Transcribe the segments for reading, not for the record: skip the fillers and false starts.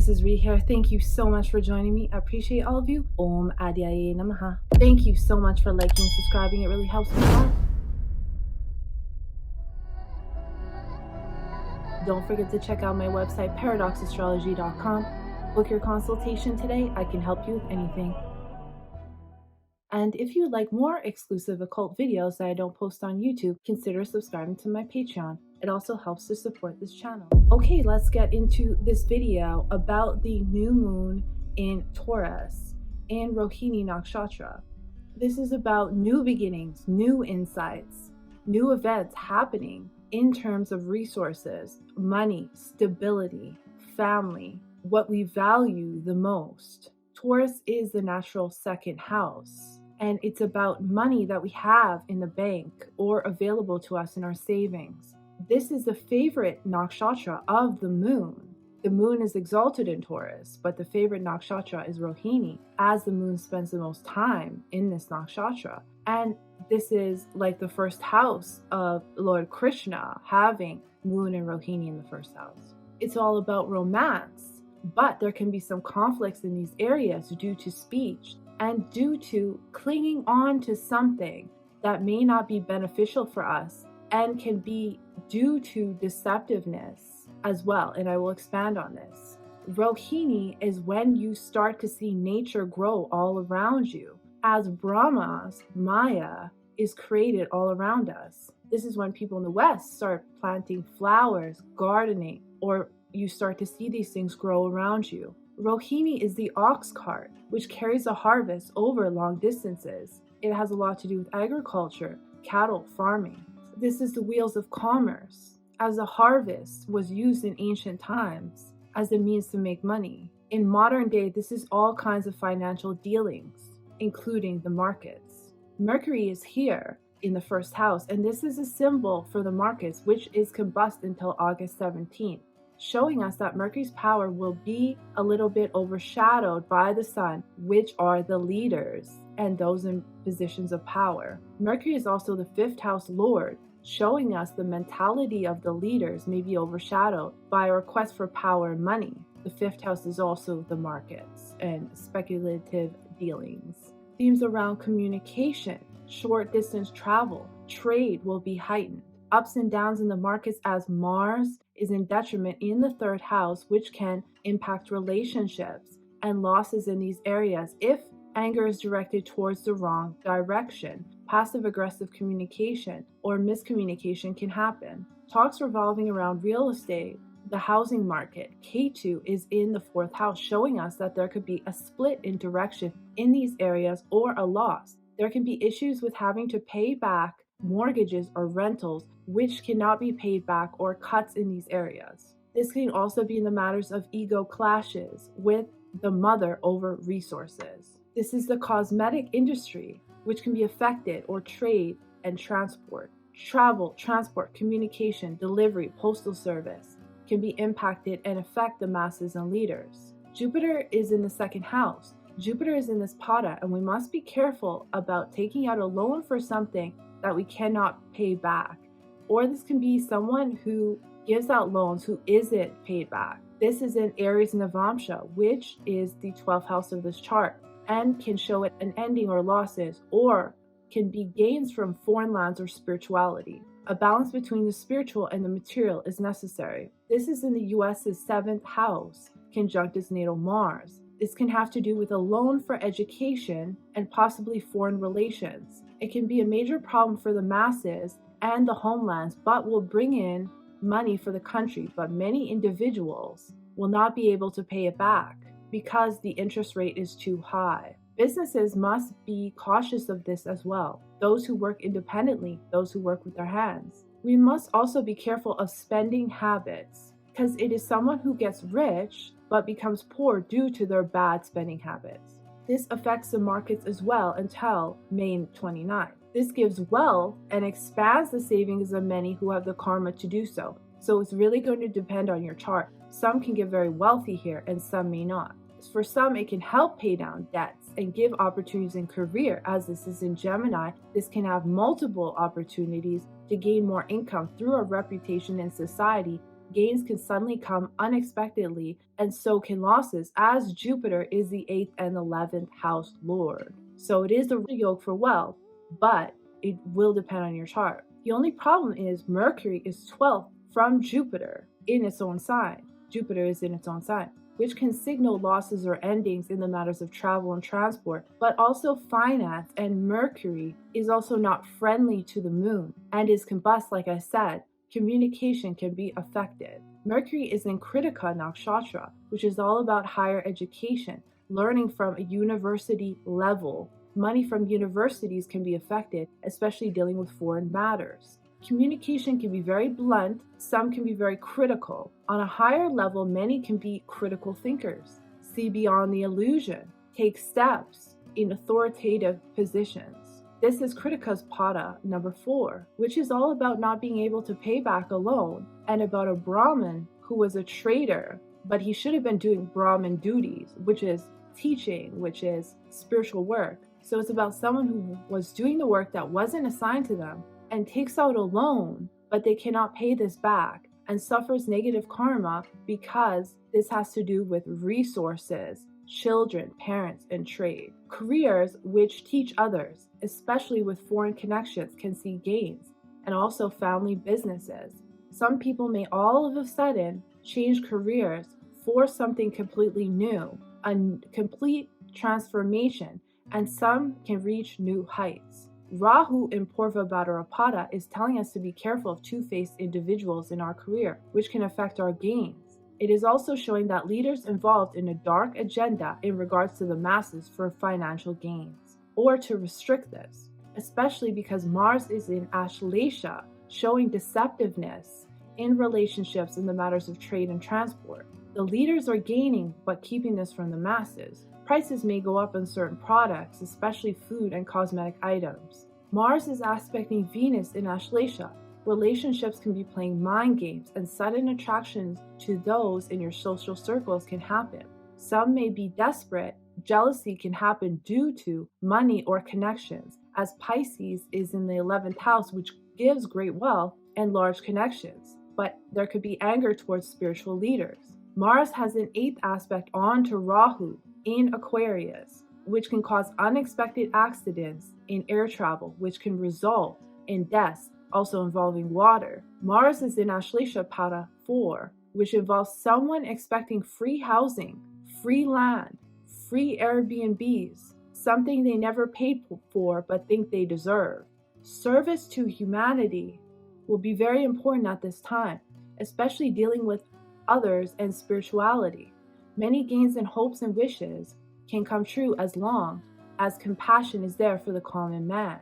this is Ree here. Thank you so much for joining me. I appreciate all of you. Om Adyaye Namaha. Thank you so much for liking and subscribing. It really helps me out. Don't forget to check out my website, paradoxastrology.com. Book your consultation today. I can help you with anything. And if you would like more exclusive occult videos that I don't post on YouTube, consider subscribing to my Patreon. It also helps to support this channel. Okay, let's get into this video about the new moon in Taurus and Rohini Nakshatra. This is about new beginnings, new insights, new events happening in terms of resources, money, stability, family, what we value the most. Taurus is the natural second house, and it's about money that we have in the bank or available to us in our savings. This is the favorite nakshatra of the moon. The moon is exalted in Taurus, but the favorite nakshatra is Rohini, as the moon spends the most time in this nakshatra. And this is like the first house of Lord Krishna, having moon and Rohini in the first house. It's all about romance, but there can be some conflicts in these areas due to speech and due to clinging on to something that may not be beneficial for us and can be due to deceptiveness as well, and I will expand on this. Rohini is when you start to see nature grow all around you, as Brahma's Maya is created all around us. This is when people in the West start planting flowers, gardening, or you start to see these things grow around you. Rohini is the ox cart, which carries a harvest over long distances. It has a lot to do with agriculture, cattle, farming. This is the wheels of commerce, as a harvest was used in ancient times as a means to make money. In modern day, this is all kinds of financial dealings, including the markets. Mercury is here in the first house, and this is a symbol for the markets, which is combust until August 17th, showing us that Mercury's power will be a little bit overshadowed by the sun, which are the leaders and those in positions of power. Mercury is also the fifth house lord, showing us the mentality of the leaders may be overshadowed by a request for power and money. The fifth house is also the markets and speculative dealings. Themes around communication, short distance travel, trade will be heightened. Ups and downs in the markets as Mars is in detriment in the third house, which can impact relationships and losses in these areas if anger is directed towards the wrong direction. Passive-aggressive communication or miscommunication can happen. Talks revolving around real estate, the housing market. Ketu is in the fourth house, showing us that there could be a split in direction in these areas or a loss. There can be issues with having to pay back mortgages or rentals, which cannot be paid back, or cuts in these areas. This can also be in the matters of ego clashes with the mother over resources. This is the cosmetic industry, which can be affected, or trade and transport. Travel, transport, communication, delivery, postal service can be impacted and affect the masses and leaders. Jupiter is in the second house. Jupiter is in this pada, and we must be careful about taking out a loan for something that we cannot pay back. Or this can be someone who gives out loans who isn't paid back. This is in Aries Navamsha, which is the 12th house of this chart, and can show it an ending or losses, or can be gains from foreign lands or spirituality. A balance between the spiritual and the material is necessary. This is in the US's 7th house, conjunct its natal Mars. This can have to do with a loan for education and possibly foreign relations. It can be a major problem for the masses and the homelands, but will bring in money for the country. But many individuals will not be able to pay it back because the interest rate is too high. Businesses must be cautious of this as well. Those who work independently, those who work with their hands. We must also be careful of spending habits, because it is someone who gets rich but becomes poor due to their bad spending habits. This affects the markets as well until May 29. This gives wealth and expands the savings of many who have the karma to do so. So it's really going to depend on your chart. Some can get very wealthy here and some may not. For some, it can help pay down debts and give opportunities in career. As this is in Gemini, this can have multiple opportunities to gain more income through a reputation in society Gains can suddenly come unexpectedly, and so can losses, as Jupiter is the 8th and 11th house lord. So it is a yoke for wealth, but it will depend on your chart. The only problem is Mercury is 12th from Jupiter in its own sign. Jupiter is in its own sign, which can signal losses or endings in the matters of travel and transport, but also finance. And Mercury is also not friendly to the moon and is combust, like I said. Communication can be affected. Mercury is in Kritika Nakshatra, which is all about higher education, learning from a university level. Money from universities can be affected, especially dealing with foreign matters. Communication can be very blunt, some can be very critical. On a higher level, many can be critical thinkers, see beyond the illusion, take steps in authoritative positions. This is Kritika's Pada number 4, which is all about not being able to pay back a loan, and about a Brahmin who was a trader, but he should have been doing Brahmin duties, which is teaching, which is spiritual work. So it's about someone who was doing the work that wasn't assigned to them and takes out a loan, but they cannot pay this back and suffers negative karma because this has to do with resources, children, parents, and trade. Careers which teach others, especially with foreign connections, can see gains, and also family businesses. Some people may all of a sudden change careers for something completely new, a complete transformation, and some can reach new heights. Rahu in Purva Bhadrapada is telling us to be careful of two-faced individuals in our career, which can affect our gains. It is also showing that leaders involved in a dark agenda in regards to the masses for financial gains, or to restrict this, especially because Mars is in Ashlesha, showing deceptiveness in relationships in the matters of trade and transport. The leaders are gaining, but keeping this from the masses. Prices may go up on certain products, especially food and cosmetic items. Mars is aspecting Venus in Ashlesha. Relationships can be playing mind games, and sudden attractions to those in your social circles can happen. Some may be desperate. Jealousy can happen due to money or connections, as Pisces is in the 11th house, which gives great wealth and large connections. But there could be anger towards spiritual leaders. Mars has an 8th aspect onto Rahu in Aquarius, which can cause unexpected accidents in air travel, which can result in deaths, also involving water. Mars is in Ashlesha Pada 4, which involves someone expecting free housing, free land, free Airbnbs, something they never paid for but think they deserve. Service to humanity will be very important at this time, especially dealing with others and spirituality. Many gains and hopes and wishes can come true as long as compassion is there for the common man.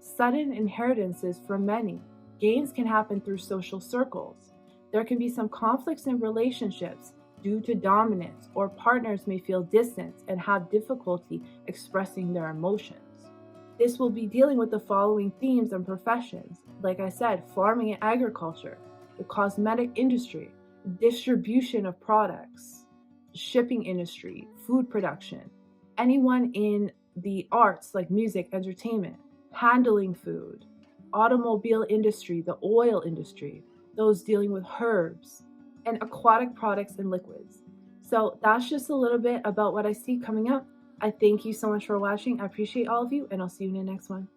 Sudden inheritances for many. Gains can happen through social circles. There can be some conflicts in relationships due to dominance, or partners may feel distant and have difficulty expressing their emotions. This will be dealing with the following themes and professions. Like I said, farming and agriculture, the cosmetic industry, distribution of products, shipping industry, food production, anyone in the arts like music, entertainment, handling food, automobile industry, the oil industry, those dealing with herbs, and aquatic products and liquids. So that's just a little bit about what I see coming up. I thank you so much for watching. I appreciate all of you, and I'll see you in the next one.